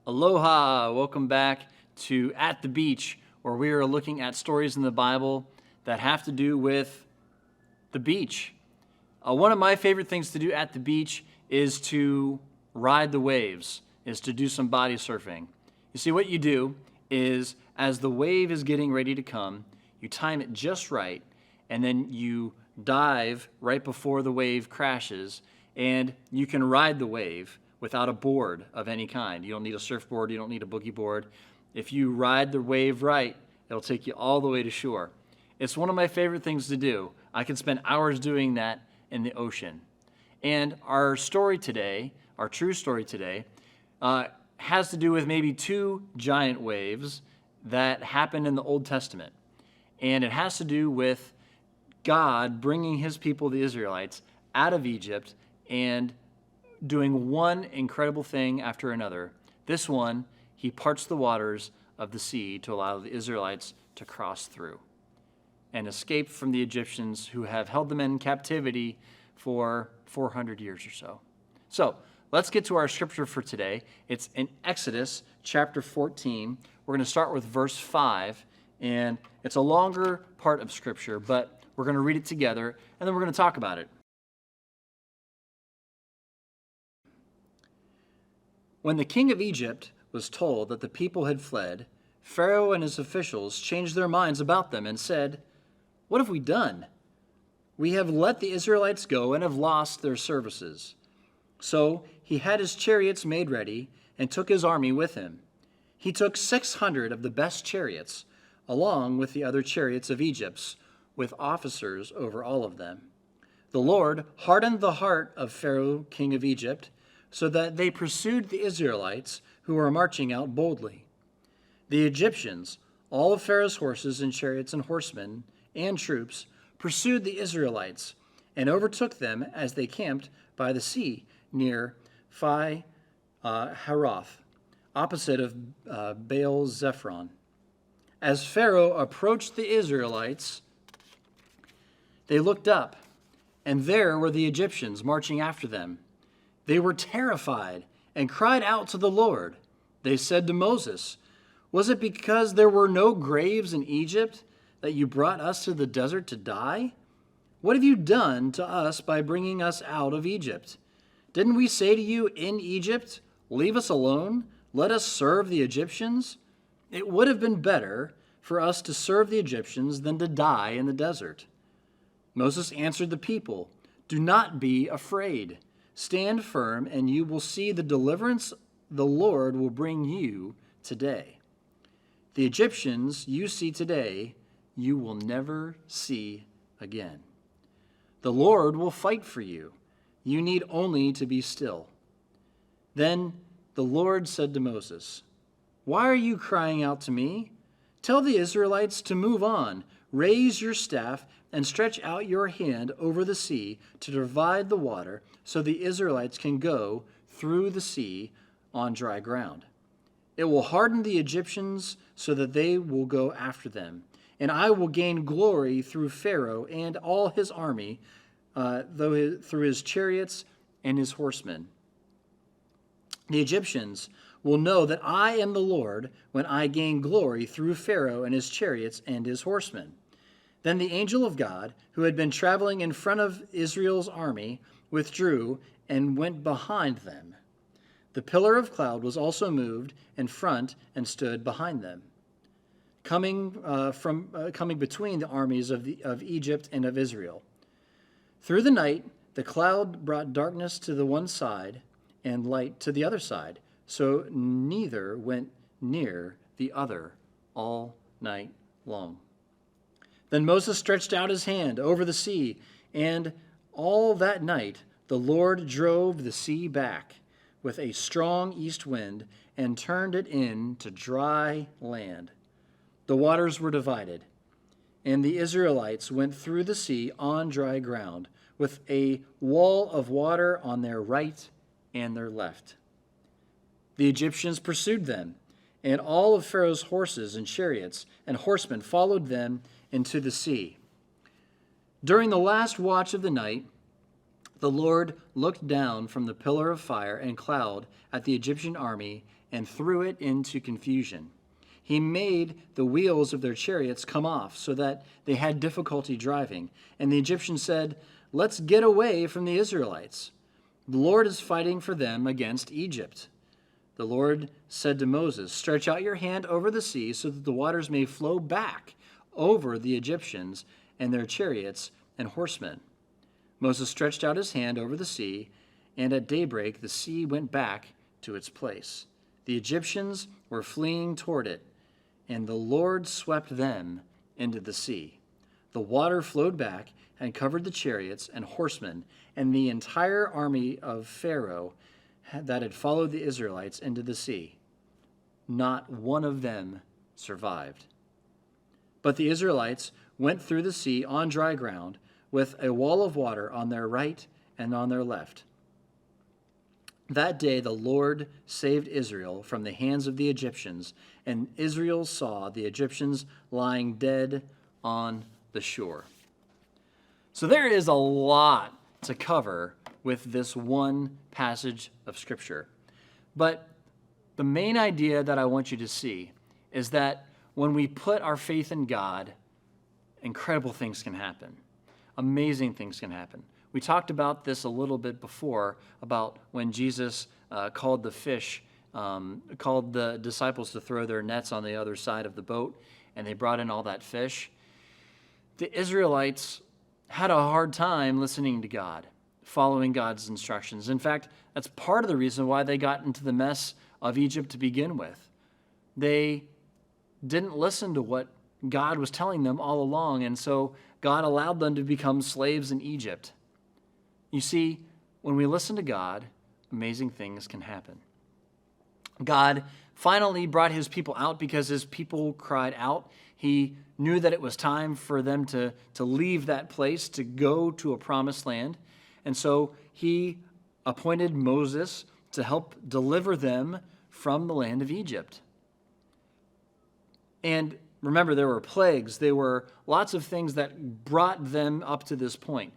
Aloha! Welcome back to At the Beach, where we are looking at stories in the Bible that have to do with the beach. One of my favorite things to do at the beach is to ride the waves, is to do some body surfing. You see, what you do is as the wave is getting ready to come, you time it just right, and then you dive right before the wave crashes, and you can ride the wave without a board of any kind. You don't need a surfboard, you don't need a boogie board. If you ride the wave right, it'll take you all the way to shore. It's one of my favorite things to do. I can spend hours doing that in the ocean. And our story today, our true story today, has to do with maybe two giant waves that happened in the Old Testament. And it has to do with God bringing his people, the Israelites, out of Egypt and doing one incredible thing after another. This one, he parts the waters of the sea to allow the Israelites to cross through and escape from the Egyptians who have held them in captivity for 400 years or so. So let's get to our scripture for today. It's in Exodus chapter 14. We're going to start with verse 5, and it's a longer part of scripture, but we're going to read it together, and then we're going to talk about it. When the king of Egypt was told that the people had fled, Pharaoh and his officials changed their minds about them and said, "What have we done? We have let the Israelites go and have lost their services." So he had his chariots made ready and took his army with him. He took 600 of the best chariots, along with the other chariots of Egypt's, with officers over all of them. The Lord hardened the heart of Pharaoh, king of Egypt, so that they pursued the Israelites who were marching out boldly. The Egyptians, all of Pharaoh's horses and chariots and horsemen and troops, pursued the Israelites and overtook them as they camped by the sea near Haroth, opposite of Baal Zephron. As Pharaoh approached the Israelites, they looked up, and there were the Egyptians marching after them. They were terrified and cried out to the Lord. They said to Moses, "Was it because there were no graves in Egypt that you brought us to the desert to die? What have you done to us by bringing us out of Egypt? Didn't we say to you in Egypt, 'Leave us alone, let us serve the Egyptians'? It would have been better for us to serve the Egyptians than to die in the desert." Moses answered the people, "Do not be afraid. Stand firm, and you will see the deliverance the Lord will bring you today. The Egyptians you see today, you will never see again. The Lord will fight for you. You need only to be still." Then the Lord said to Moses, "Why are you crying out to me? Tell the Israelites to move on. Raise your staff and stretch out your hand over the sea to divide the water so the Israelites can go through the sea on dry ground. It will harden the Egyptians so that they will go after them, and I will gain glory through Pharaoh and all his army, through his chariots and his horsemen. The Egyptians will know that I am the Lord when I gain glory through Pharaoh and his chariots and his horsemen." Then the angel of God, who had been traveling in front of Israel's army, withdrew and went behind them. The pillar of cloud was also moved in front and stood behind them, coming between the armies of Egypt and of Israel. Through the night, the cloud brought darkness to the one side and light to the other side, so neither went near the other all night long. Then Moses stretched out his hand over the sea, and all that night the Lord drove the sea back with a strong east wind and turned it into dry land. The waters were divided, and the Israelites went through the sea on dry ground with a wall of water on their right and their left. The Egyptians pursued them, and all of Pharaoh's horses and chariots and horsemen followed them into the sea. During the last watch of the night, The Lord looked down from the pillar of fire and cloud at the Egyptian army and threw it into confusion. He made the wheels of their chariots come off so that they had difficulty driving. And the Egyptians said, "Let's get away from the Israelites. The Lord is fighting for them against Egypt." The Lord said to Moses, "Stretch out your hand over the sea so that the waters may flow back over the Egyptians and their chariots and horsemen." Moses stretched out his hand over the sea, and at daybreak the sea went back to its place. The Egyptians were fleeing toward it, and the Lord swept them into the sea. The water flowed back and covered the chariots and horsemen and the entire army of Pharaoh that had followed the Israelites into the sea. Not one of them survived. But the Israelites went through the sea on dry ground, with a wall of water on their right and on their left. That day the Lord saved Israel from the hands of the Egyptians, and Israel saw the Egyptians lying dead on the shore. So there is a lot to cover with this one passage of Scripture. But the main idea that I want you to see is that when we put our faith in God, incredible things can happen. Amazing things can happen. We talked about this a little bit before, about when Jesus called the disciples to throw their nets on the other side of the boat, and they brought in all that fish. The Israelites had a hard time listening to God, following God's instructions. In fact, that's part of the reason why they got into the mess of Egypt to begin with. They didn't listen to what God was telling them all along, and so God allowed them to become slaves in Egypt. You see, when we listen to God, amazing things can happen. God finally brought his people out because his people cried out. He knew that it was time for them to leave that place, to go to a promised land. And so he appointed Moses to help deliver them from the land of Egypt. And remember, there were plagues. There were lots of things that brought them up to this point.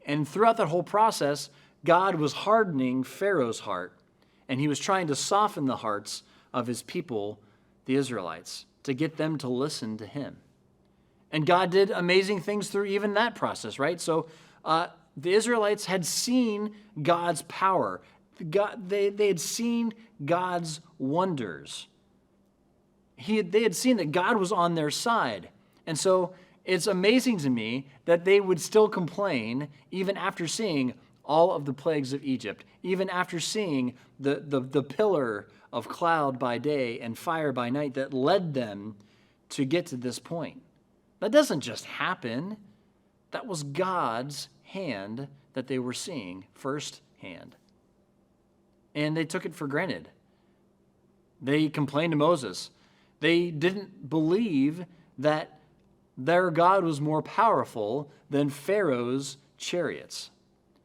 And throughout that whole process, God was hardening Pharaoh's heart, and he was trying to soften the hearts of his people, the Israelites, to get them to listen to him. And God did amazing things through even that process, right? So the Israelites had seen God's power. They had seen God's wonders. They had seen that God was on their side. And so it's amazing to me that they would still complain even after seeing all of the plagues of Egypt, even after seeing the pillar of cloud by day and fire by night that led them to get to this point. That doesn't just happen. That was God's hand that they were seeing firsthand. And they took it for granted. They complained to Moses. They didn't believe that their God was more powerful than Pharaoh's chariots.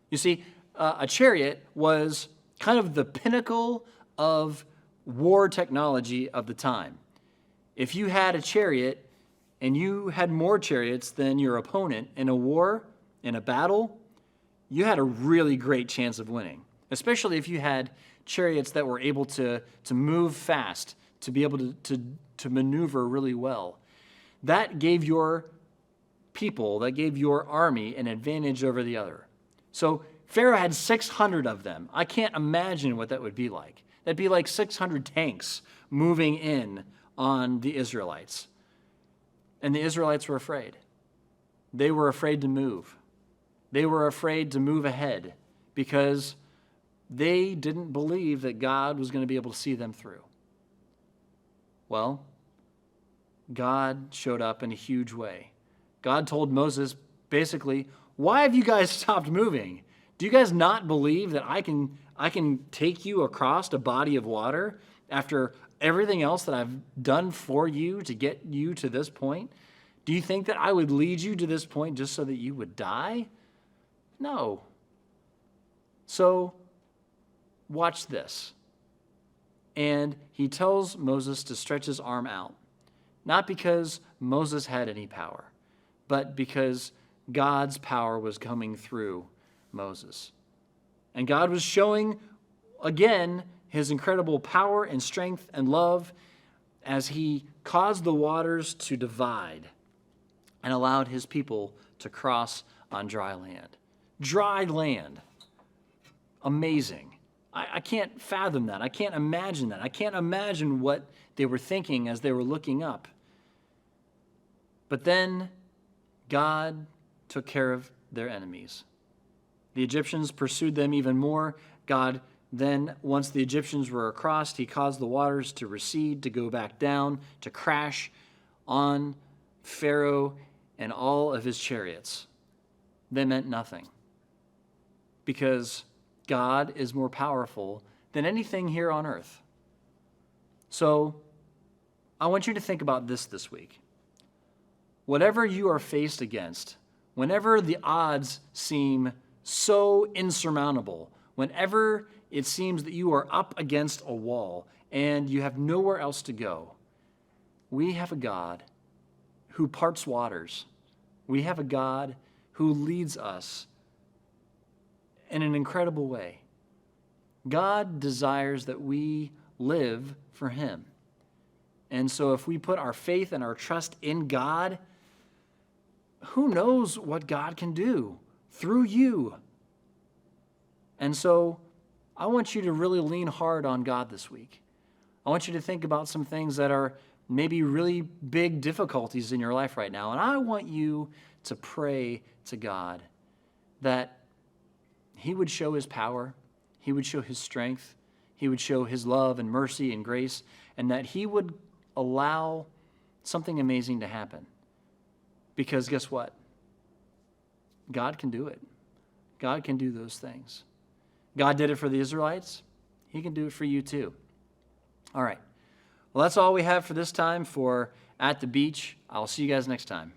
You see, a chariot was kind of the pinnacle of war technology of the time. If you had a chariot and you had more chariots than your opponent in a war, in a battle, you had a really great chance of winning, especially if you had chariots that were able to move fast, to be able to maneuver really well. That gave your people, that gave your army an advantage over the other. So Pharaoh had 600 of them. I can't imagine what that would be like. That'd be like 600 tanks moving in on the Israelites. And the Israelites were afraid. They were afraid to move. They were afraid to move ahead because they didn't believe that God was going to be able to see them through. Well, God showed up in a huge way. God told Moses, basically, why have you guys stopped moving? Do you guys not believe that I can take you across a body of water after everything else that I've done for you to get you to this point? Do you think that I would lead you to this point just so that you would die? No. So, watch this. And he tells Moses to stretch his arm out, not because Moses had any power, but because God's power was coming through Moses. And God was showing, again, his incredible power and strength and love as he caused the waters to divide and allowed his people to cross on dry land. Dry land. Amazing. I can't fathom that. I can't imagine that. I can't imagine what they were thinking as they were looking up. But then God took care of their enemies. The Egyptians pursued them even more. God then, once the Egyptians were across, he caused the waters to recede, to go back down, to crash on Pharaoh and all of his chariots. They meant nothing, because God is more powerful than anything here on earth. So I want you to think about this week. Whatever you are faced against, whenever the odds seem so insurmountable, whenever it seems that you are up against a wall and you have nowhere else to go, we have a God who parts waters. We have a God who leads us in an incredible way. God desires that we live for him. And so if we put our faith and our trust in God, who knows what God can do through you? And so I want you to really lean hard on God this week. I want you to think about some things that are maybe really big difficulties in your life right now. And I want you to pray to God that he would show his power, he would show his strength, he would show his love and mercy and grace, and that he would allow something amazing to happen. Because guess what? God can do it. God can do those things. God did it for the Israelites. He can do it for you too. All right. Well, that's all we have for this time for At the Beach. I'll see you guys next time.